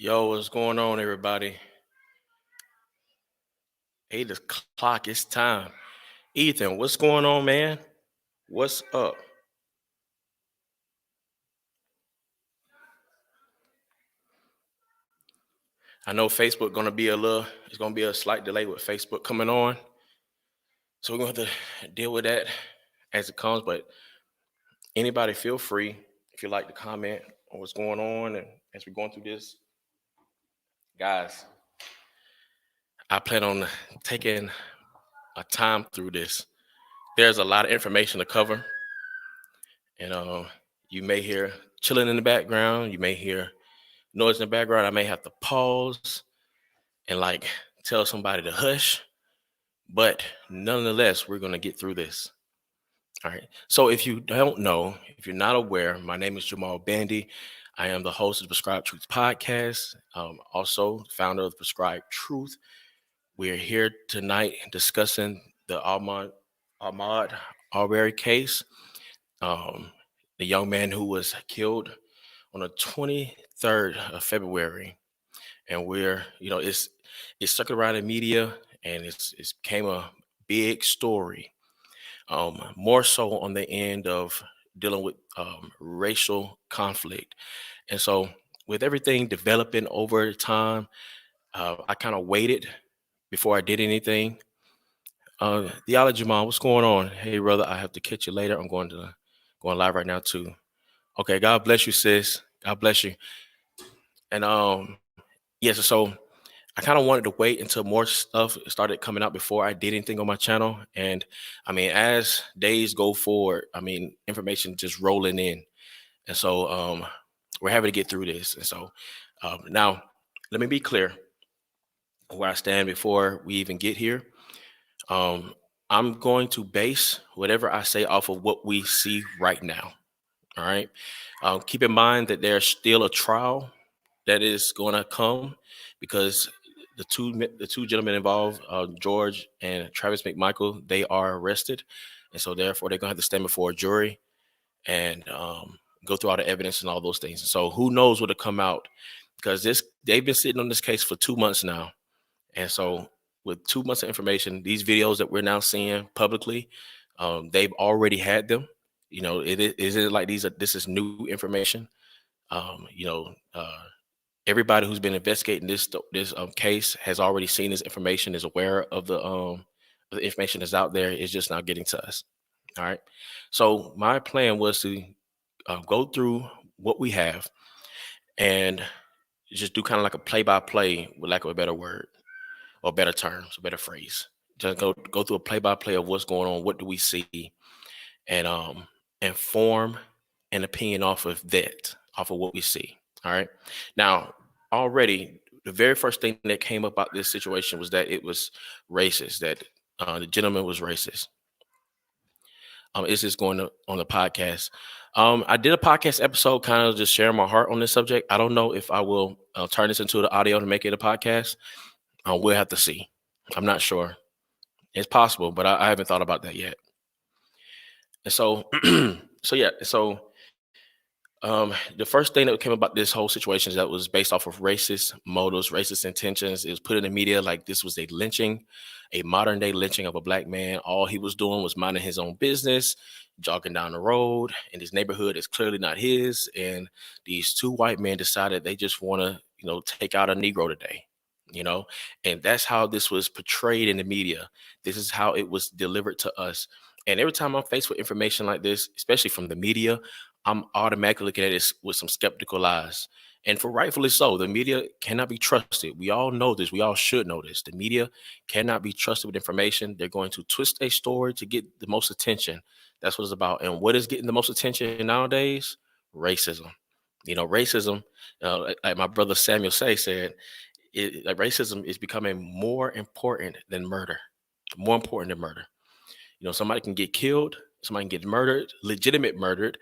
Yo, what's going on, everybody? 8 o'clock, it's time. Ethan, what's going on, man? What's up? I know Facebook gonna be it's gonna be a slight delay with Facebook coming on. So we're gonna have to deal with that as it comes. But anybody feel free if you like to comment on what's going on and as we're going through this. Guys, I plan on taking a time through this. There's a lot of information to cover, and you may hear chilling in the background, you may hear noise in the background. I may have to pause and like tell somebody to hush, but nonetheless, we're going to get through this. All right. So if you don't know, if you're not aware, my name is Jamal Bandy. I am the host of the Prescribed Truth podcast, also founder of the Prescribed Truth. We're here tonight discussing the Ahmaud Arbery case, um, the young man who was killed on the 23rd of February. And it's stuck around the media, and it's became a big story. More so on the end of dealing with racial conflict, and so with everything developing over time, I kind of waited before I did anything. Theology Mom, what's going on? Hey brother, I have to catch you later. I'm going live right now too. Okay, God bless you, sis. God bless you. And yes, so I kind of wanted to wait until more stuff started coming out before I did anything on my channel. And I mean, as days go forward, I mean, information just rolling in. And so we're having to get through this. And so now let me be clear where I stand before we even get here. Um, I'm going to base whatever I say off of what we see right now. All right. Keep in mind that there's still a trial that is going to come because the two gentlemen involved, George and Travis McMichael, they are arrested, and so therefore they're going to have to stand before a jury and go through all the evidence and all those things. So who knows what'll come out, because this they've been sitting on this case for 2 months now, and so with 2 months of information, these videos that we're now seeing publicly, they've already had them. It isn't like this is new information. Um, you know, uh, Everybody who's been investigating this case has already seen this information, is aware of the information that's out there. It's just not getting to us. All right. So my plan was to go through what we have and just do kind of like a play by play, with lack of a better word or better terms, a better phrase. Just go through a play by play of what's going on. What do we see? And form an opinion off of that, off of what we see. All right. Now, already, the very first thing that came up about this situation was that it was racist, that the gentleman was racist. It's just going on the podcast. I did a podcast episode kind of just sharing my heart on this subject. I don't know if I will turn this into the audio to make it a podcast. We'll have to see. I'm not sure. It's possible, but I haven't thought about that yet. And so, the first thing that came about this whole situation is that was based off of racist motives, racist intentions. It was put in the media like this was a lynching, a modern day lynching of a black man. All he was doing was minding his own business, jogging down the road, and his neighborhood is clearly not his. And these two white men decided they just want to, take out a Negro today. You know, and that's how this was portrayed in the media. This is how it was delivered to us. And every time I'm faced with information like this, especially from the media, I'm automatically looking at this with some skeptical eyes. And for rightfully so, the media cannot be trusted. We all know this. We all should know this. The media cannot be trusted with information. They're going to twist a story to get the most attention. That's what it's about. And what is getting the most attention nowadays? Racism. Racism, like my brother Samuel said, like racism is becoming more important than murder. More important than murder. Somebody can get killed, somebody can get murdered, legitimate murdered,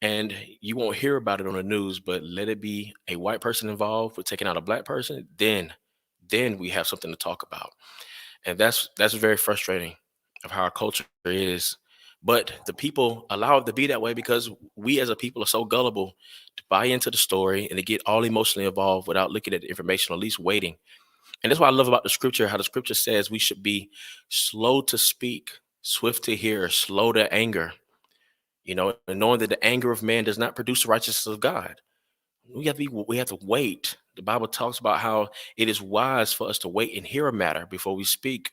and you won't hear about it on the news. But let it be a white person involved with taking out a black person, then we have something to talk about. And that's very frustrating of how our culture is But the people allow it to be that way because we as a people are so gullible to buy into the story and to get all emotionally involved without looking at the information, or at least waiting. And that's what I love about the scripture, how the scripture says we should be slow to speak, swift to hear, slow to anger, and knowing that the anger of man does not produce the righteousness of God. We have to wait. The Bible talks about how it is wise for us to wait and hear a matter before we speak,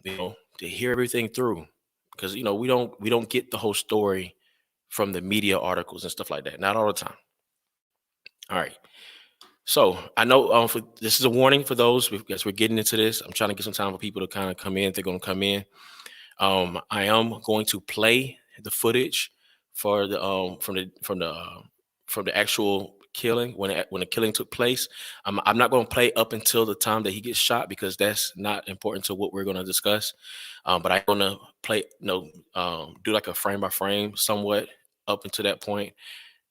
to hear everything through. Because we don't get the whole story from the media articles and stuff like that. Not all the time. All right. So I know this is a warning for those as we're getting into this. I'm trying to get some time for people to kind of come in if they're going to come in. I am going to play the footage for the from the actual killing when the killing took place. I'm not going to play up until the time that he gets shot because that's not important to what we're going to discuss. But I'm going to play, do like a frame by frame somewhat up until that point,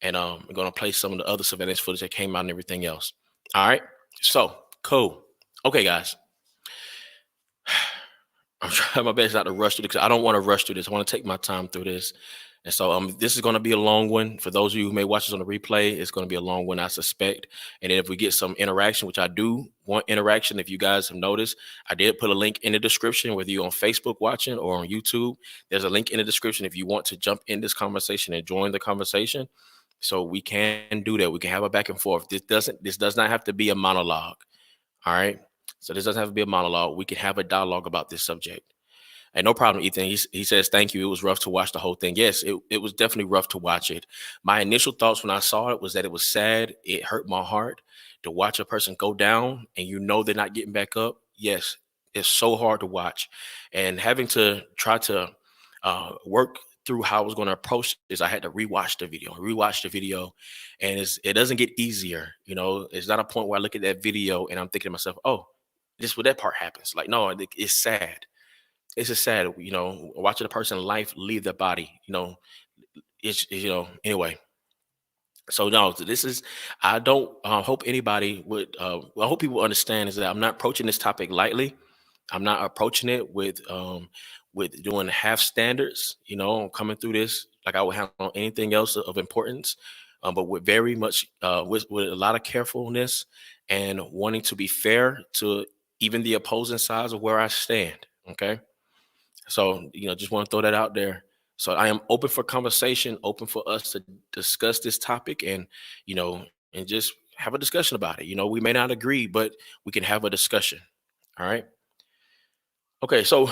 and I'm going to play some of the other surveillance footage that came out and everything else. All right, so cool. Okay, guys. I'm trying my best not to rush through this because I don't want to rush through this. I want to take my time through this. And so this is going to be a long one. For those of you who may watch this on the replay, it's going to be a long one, I suspect. And then if we get some interaction, which I do want interaction, if you guys have noticed, I did put a link in the description, whether you're on Facebook watching or on YouTube. There's a link in the description if you want to jump in this conversation and join the conversation. So we can do that. We can have a back and forth. This does not have to be a monologue. All right. So this doesn't have to be a monologue. We can have a dialogue about this subject. And no problem, Ethan. He says, thank you. It was rough to watch the whole thing. Yes, it was definitely rough to watch it. My initial thoughts when I saw it was that it was sad. It hurt my heart to watch a person go down and they're not getting back up. Yes, it's so hard to watch. And having to try to work through how I was going to approach this, I had to rewatch the video, and it doesn't get easier. It's not a point where I look at that video and I'm thinking to myself, oh, this where that part happens. Like, no, it's sad. It's just sad, watching a person's life leave their body. Anyway. So no, this is. I don't hope anybody would. I hope people understand is that I'm not approaching this topic lightly. I'm not approaching it with doing half standards. Coming through this like I would handle anything else of importance, but with very much with a lot of carefulness and wanting to be fair to even the opposing sides of where I stand. Okay. So, just want to throw that out there. So I am open for conversation, open for us to discuss this topic and just have a discussion about it. We may not agree, but we can have a discussion. All right. Okay. So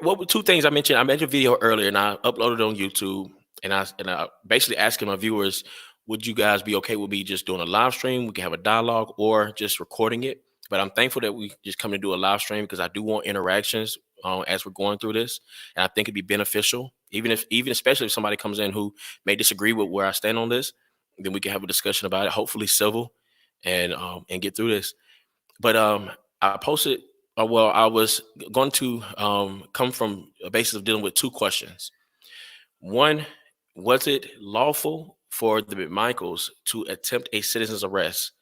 what were two things I mentioned? I mentioned a video earlier and I uploaded it on YouTube, and I basically asking my viewers, would you guys be okay with me just doing a live stream? We can have a dialogue or just recording it. But I'm thankful that we just come to do a live stream because I do want interactions as we're going through this, and I think it'd be beneficial. Even especially if somebody comes in who may disagree with where I stand on this, then we can have a discussion about it. Hopefully civil, and get through this. But I posted. Well, I was going to come from a basis of dealing with two questions. One, was it lawful for the McMichaels to attempt a citizen's arrest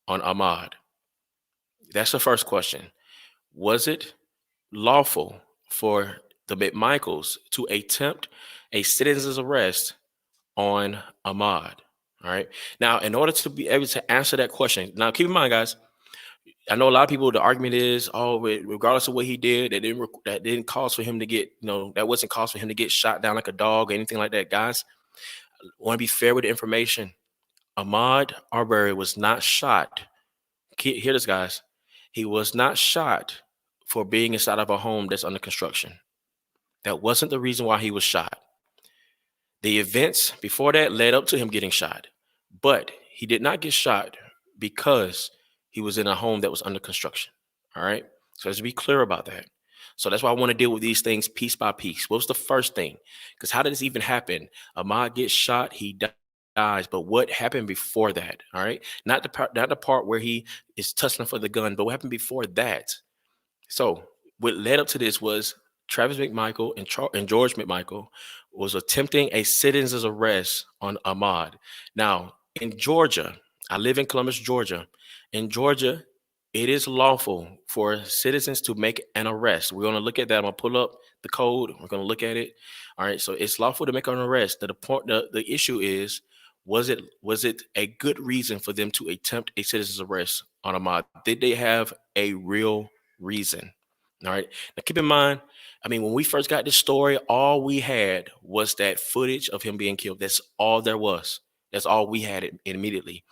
on Ahmaud? That's the first question. Was it lawful for the McMichaels to attempt a citizen's arrest on Ahmaud? All right. Now, in order to be able to answer that question, now keep in mind, guys, I know a lot of people, the argument is, oh, regardless of what he did, that didn't cause for him to get, that wasn't cause for him to get shot down like a dog or anything like that. Guys, I want to be fair with the information. Ahmaud Arbery was not shot. Hear this, guys. He was not shot for being inside of a home that's under construction. That wasn't the reason why he was shot. The events before that led up to him getting shot, but he did not get shot because he was in a home that was under construction. All right. So let's be clear about that. So that's why I want to deal with these things piece by piece. What was the first thing? Because how did this even happen? Ahmaud gets shot, he dies, but what happened before that? All right. Not the part where he is tussling for the gun, but what happened before that? So what led up to this was Travis McMichael and George McMichael was attempting a citizen's arrest on Ahmaud. Now, in Georgia, I live in Columbus, Georgia. In Georgia, It is lawful for citizens to make an arrest. We're going to look at that. I'm going to pull up the code. We're going to look at it. All right. So it's lawful to make an arrest. The issue is, was it a good reason for them to attempt a citizen's arrest on Ahmad? Did they have a real reason? All right. Now keep in mind, I mean, when we first got this story, all we had was that footage of him being killed. That's all there was. That's all we had immediately.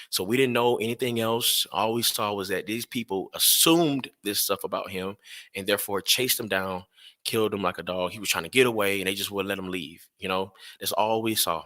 So we didn't know anything else. All we saw was that these people assumed this stuff about him and therefore chased him down, killed him like a dog. He was trying to get away and they just wouldn't let him leave. That's all we saw.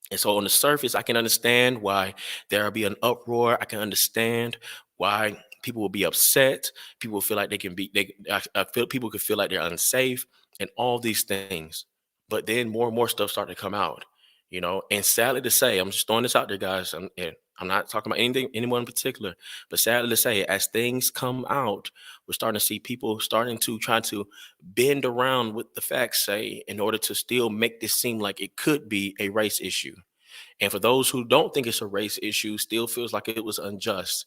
And so on the surface, I can understand why there'll be an uproar. I can understand why people will be upset. People will feel like I feel people could feel like they're unsafe and all these things. But then more and more stuff started to come out. And sadly to say, I'm just throwing this out there, guys. I'm not talking about anyone in particular, but sadly to say, as things come out, we're starting to see people starting to try to bend around with the facts, say, in order to still make this seem like it could be a race issue. And for those who don't think it's a race issue, still feels like it was unjust.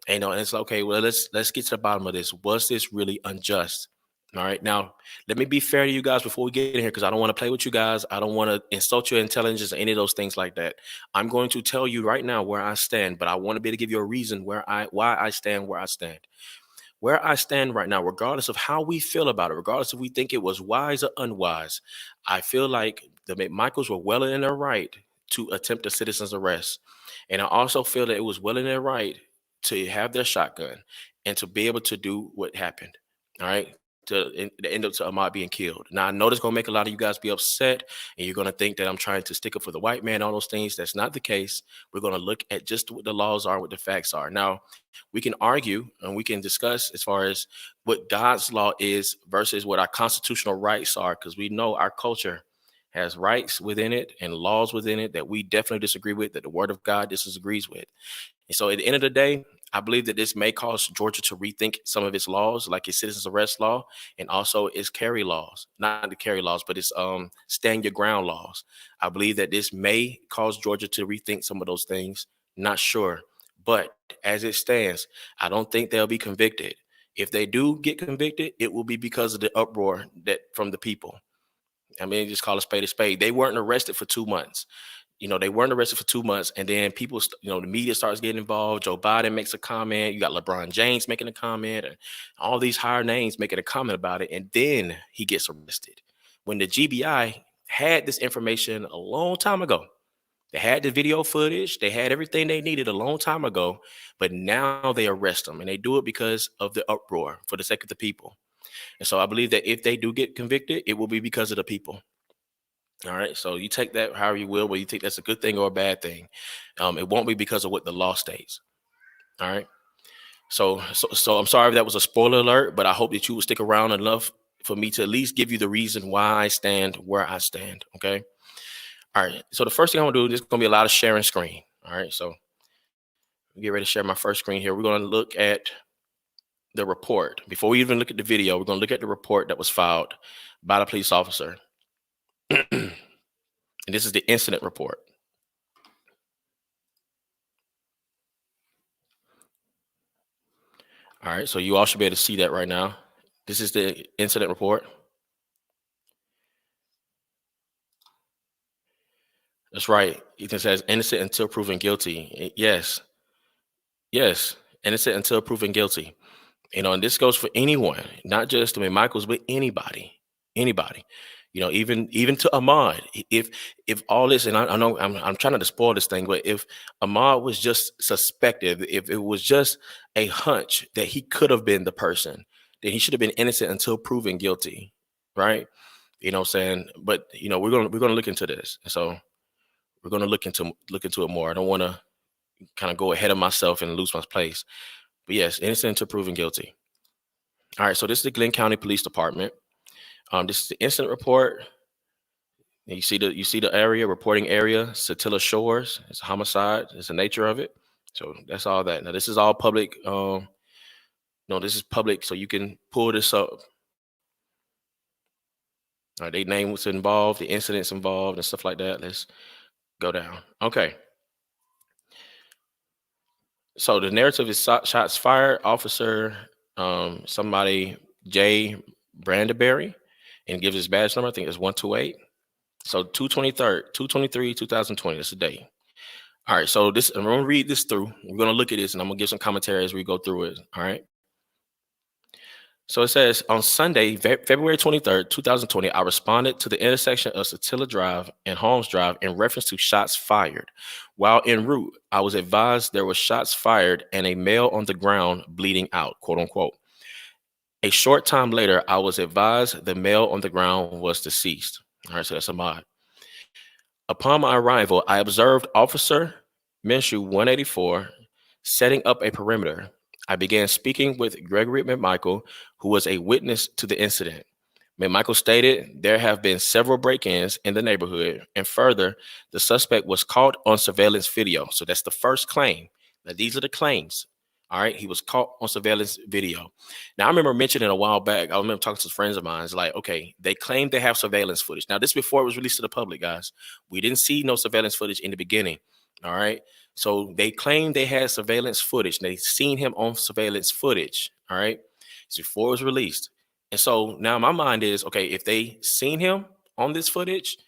And it's like, okay. Well, let's get to the bottom of this. Was this really unjust? All right. Now, let me be fair to you guys before we get in here, because I don't want to play with you guys. I don't want to insult your intelligence or any of those things like that. I'm going to tell you right now where I stand, but I want to be able to give you a reason why I stand where I stand. Where I stand right now, regardless of how we feel about it, regardless if we think it was wise or unwise, I feel like the McMichaels were well in their right to attempt a citizen's arrest. And I also feel that it was well in their right to have their shotgun and to be able to do what happened. All right. To end up to Ahmad being killed. Now I know this gonna make a lot of you guys be upset, and you're gonna think that I'm trying to stick up for the white man, all those things. That's not the case. We're gonna look at just what the laws are, what the facts are. Now, we can argue and we can discuss as far as what God's law is versus what our constitutional rights are, because we know our culture has rights within it and laws within it that we definitely disagree with, that the word of God disagrees with. And so at the end of the day, I believe that this may cause Georgia to rethink some of its laws, like its citizens arrest law and also its carry laws. Not the carry laws, but its stand your ground laws. I believe that this may cause Georgia to rethink some of those things. Not sure. But as it stands, I don't think they'll be convicted. If they do get convicted, it will be because of the uproar that from the people. I mean, just call a spade a spade. They weren't arrested for 2 months. They weren't arrested for 2 months, and then people, the media starts getting involved. Joe Biden makes a comment. You got LeBron James making a comment, and all these higher names making a comment about it, and then he gets arrested. When the GBI had this information a long time ago, they had the video footage, they had everything they needed a long time ago, but now they arrest them, and they do it because of the uproar for the sake of the people. And so I believe that if they do get convicted, it will be because of the people. All right. So you take that however you will, whether you think that's a good thing or a bad thing. It won't be because of what the law states. All right. So I'm sorry if that was a spoiler alert, but I hope that you will stick around enough for me to at least give you the reason why I stand where I stand. Okay. All right. So the first thing I'm gonna do, this is gonna be a lot of sharing screen. All right. So get ready to share my first screen here. We're gonna look at the report. Before we even look at the video, we're gonna look at the report that was filed by the police officer. And this is the incident report. All right, so you all should be able to see that right now. This is the incident report. That's right. Ethan says innocent until proven guilty. Yes, yes, innocent until proven guilty. And this goes for anyone, not just Michaels, but anybody. Even to Ahmad. If all this, and I know I'm trying not to spoil this thing, but if Ahmad was just suspected, if it was just a hunch that he could have been the person, then he should have been innocent until proven guilty, right? You know what I'm saying? But we're gonna look into this. So we're gonna look into it more. I don't want to kind of go ahead of myself and lose my place. But yes, innocent until proven guilty. All right, so this is the Glenn County Police Department. This is the incident report. And you see the area, reporting area, Satilla Shores. It's a homicide. It's the nature of it. So that's all that. Now this is all public. No, this is public, so you can pull this up. All right, they name what's involved, the incidents involved, and stuff like that. Let's go down. Okay. So the narrative is shots fired, officer, somebody, Jay Brandaberry, and gives his badge number. I think it's 128. So 223rd, 223, 2020. That's the day. All right. So this, I'm going to read this through. We're going to look at this and I'm going to give some commentary as we go through it. All right. So it says on Sunday, February 23rd, 2020, I responded to the intersection of Satilla Drive and Holmes Drive in reference to shots fired. While en route, I was advised there were shots fired and a male on the ground bleeding out, quote unquote. A short time later, I was advised the male on the ground was deceased. All right, so that's Ahmaud. Upon my arrival, I observed Officer Minshew 184 setting up a perimeter. I began speaking with Gregory McMichael, who was a witness to the incident. McMichael stated there have been several break-ins in the neighborhood, and further, the suspect was caught on surveillance video. So that's the first claim. Now, these are the claims. All right, he was caught on surveillance video. Now, I remember mentioning a while back, I remember talking to friends of mine. It's like, okay, they claim they have surveillance footage. Now, this before it was released to the public, guys. We didn't see no surveillance footage in the beginning. All right. So they claimed they had surveillance footage. They seen him on surveillance footage. All right. It's before it was released. And so now my mind is, okay, if they seen him on this footage,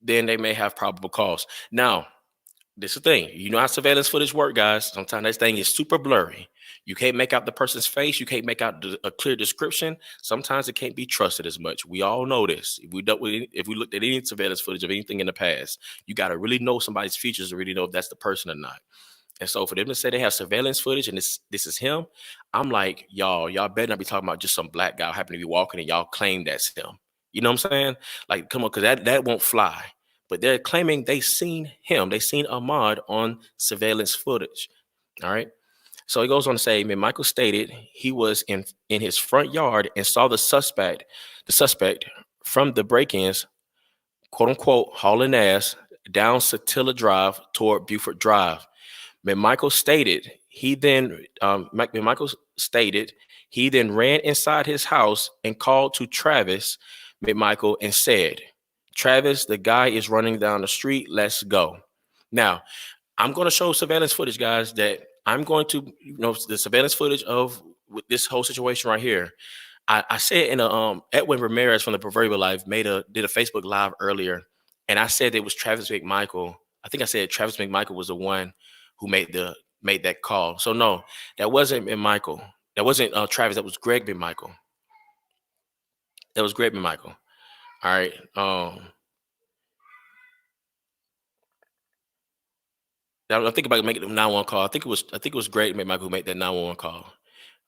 then they may have probable cause. Now, this is the thing. You know how surveillance footage work, guys. Sometimes this thing is super blurry. You can't make out the person's face. You can't make out a clear description. Sometimes it can't be trusted as much. We all know this. If we looked at any surveillance footage of anything in the past, you got to really know somebody's features to really know if that's the person or not. And so for them to say they have surveillance footage and this is him, I'm like, y'all better not be talking about just some black guy who happened to be walking and y'all claim that's him. You know what I'm saying? Like, come on, because that won't fly. But they're claiming they seen him. They seen Ahmaud on surveillance footage. All right. So he goes on to say, Michael stated he was in his front yard and saw the suspect from the break-ins, quote unquote, hauling ass down Satilla Drive toward Buford Drive. McMichael stated he then ran inside his house and called to Travis McMichael and said, Travis, the guy is running down the street. Let's go. Now, I'm going to show surveillance footage, guys, that I'm going to, the surveillance footage of with this whole situation right here. I said in a Edwin Ramirez from the Proverbial Life did a Facebook Live earlier, and I said it was Travis McMichael. I think I said Travis McMichael was the one who made that call. So no, that wasn't McMichael. That wasn't Travis. That was Greg McMichael. That was Greg McMichael. All right. I think about making the 911 call. I think it was Greg McMichael who made that 911 call.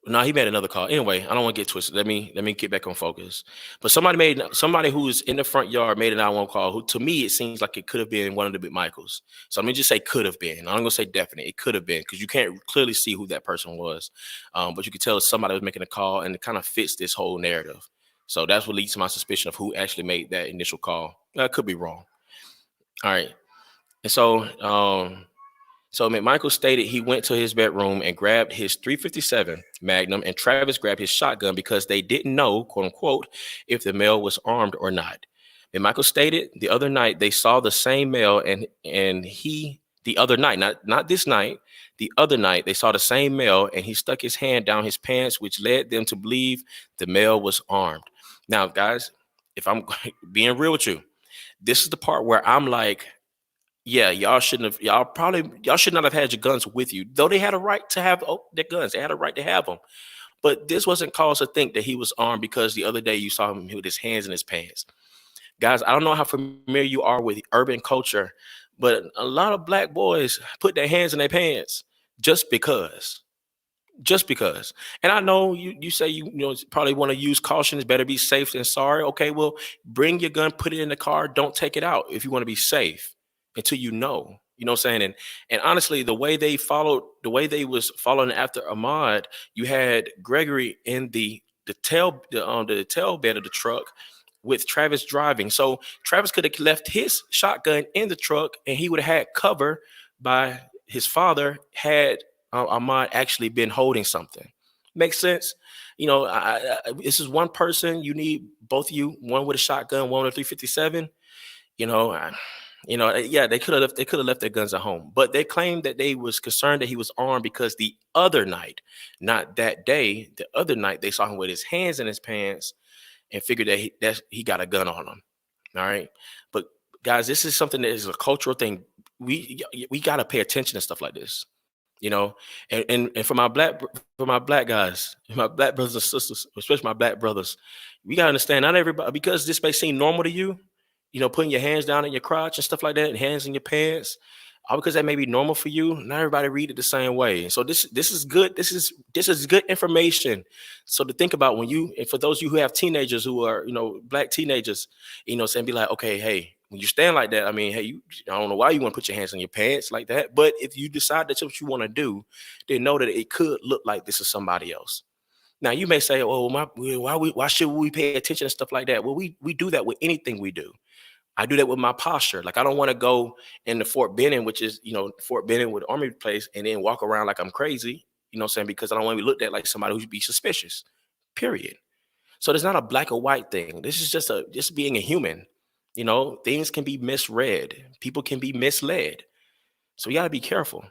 No, he made another call. Anyway, I don't want to get twisted. Let me get back on focus. But somebody who's in the front yard made a 911 call. Who to me it seems like it could have been one of the McMichaels. So let me just say could have been. I'm gonna say definite. It could have been because you can't clearly see who that person was, but you could tell somebody was making a call, and it kind of fits this whole narrative. So that's what leads to my suspicion of who actually made that initial call. I could be wrong. All right, and so McMichael stated he went to his bedroom and grabbed his 357 Magnum, and Travis grabbed his shotgun because they didn't know, quote unquote, if the male was armed or not. McMichael stated the other night they saw the same male, and he the other night, not this night, the other night they saw the same male, and he stuck his hand down his pants, which led them to believe the male was armed. Now, guys, if I'm being real with you, this is the part where I'm like, yeah, y'all should not have had your guns with you, though they had a right to have their guns. They had a right to have them. But this wasn't cause to think that he was armed because the other day you saw him with his hands in his pants. Guys, I don't know how familiar you are with urban culture, but a lot of black boys put their hands in their pants just because. Just because. And I know you say probably want to use caution. It's better be safe than sorry. Okay, well, bring your gun, put it in the car, don't take it out if you want to be safe until you know what I'm saying? And honestly, the way they was following after Ahmaud, you had Gregory in the tail bed of the truck with Travis driving. So Travis could have left his shotgun in the truck and he would have had cover by his father had Ahmaud actually been holding something. Makes sense? This is one person. You need both of you, one with a shotgun, one with a 357. You know, Yeah, they could have left their guns at home, but they claimed that they was concerned that he was armed because the other night, not that day, the other night they saw him with his hands in his pants and figured that he got a gun on him. All right, but guys, this is something that is a cultural thing. We got to pay attention to stuff like this, you know. And for my black guys, my black brothers and sisters, especially my black brothers, we gotta understand, not everybody, because this may seem normal to you, putting your hands down in your crotch and stuff like that, and hands in your pants, all because that may be normal for you. Not everybody read it the same way. So this is good. This is good information. So to think about, when you, and for those of you who have teenagers who are, black teenagers, saying, be like, okay, hey, when you stand like that, I mean, hey, I don't know why you want to put your hands in your pants like that, but if you decide that's what you want to do, then know that it could look like this is somebody else. Now you may say, "Oh, why should we pay attention to stuff like that?" Well, we do that with anything we do. I do that with my posture. Like, I don't want to go into Fort Benning, which is, Fort Benning with Army place, and then walk around like I'm crazy. You know what I'm saying? Because I don't want to be looked at like somebody who'd be suspicious. Period. So there's not a black or white thing. This is just being a human. Things can be misread. People can be misled. So you got to be careful.